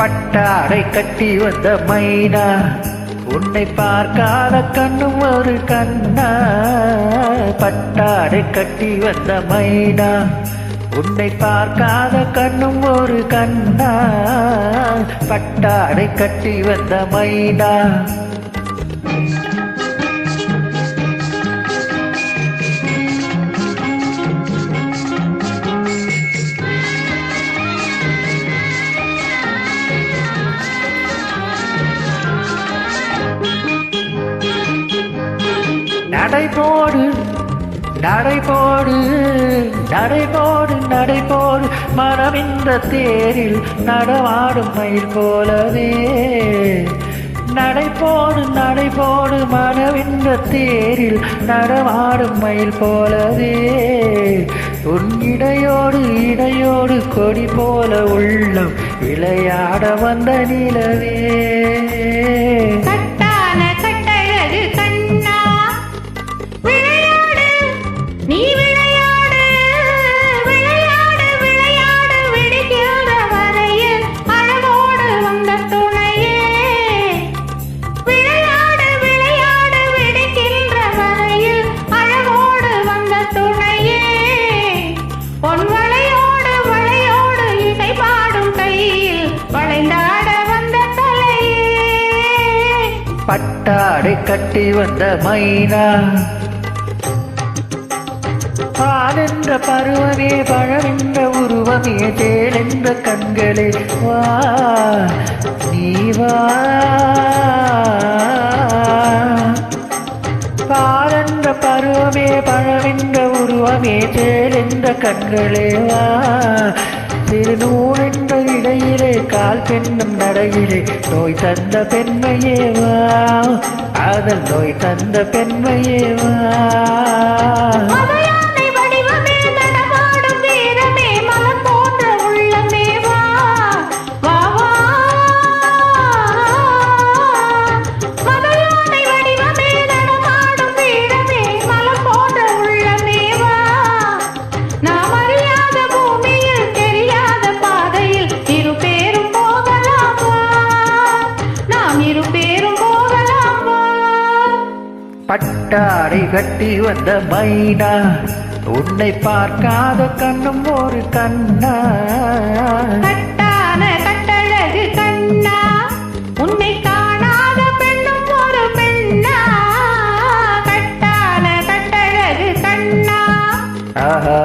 பட்டாடை கட்டி வந்த மைனா உன்னை பார்க்காத கண்ணும் ஒரு கண்ணா. பட்டாடை கட்டி வந்த மைனா உன்னை பார்க்காத கண்ணும் ஒரு கண்ணா. பட்டாடை கட்டி வந்த மைனா. நடைபோடு நடைபோடு நடைபோடு நடைபோடு மனமின்ற தேரில் நடமாடும் மயில் போலவே. நடைபோடு நடைபோடு மனமின்ற தேரில் நடமாடும் மயில் போலவே. உன் இடையோடு இடையோடு கொடி போல உள்ளம் விளையாட வந்த நிலவே. பட்டாடை கட்டி வந்த மைனா பாலென்ற பருவமே பழமென்ற உருவமே தேலென்ற கண்களே வா நீ வா. பாலென்ற பருவமே பழமென்ற உருவமே தேலென்ற கண்களே வா. திருநூலென்ற இடையிலே கால் பெண்ணும் நடையிலே நோய் தந்த பெண்மையே வா. அதல் நோய் தந்த பெண்மையே வா. பட்டாடை கட்டி வந்த மைனா உன்னை பார்க்காத கண்ணும் ஒரு கண்ணா. கட்டான கட்டழகு கண்ணா உன்னை காணாத பெண்ணும் ஒரு பெண்ணா. கட்டான கட்டழகு கண்ணா. ஆஹா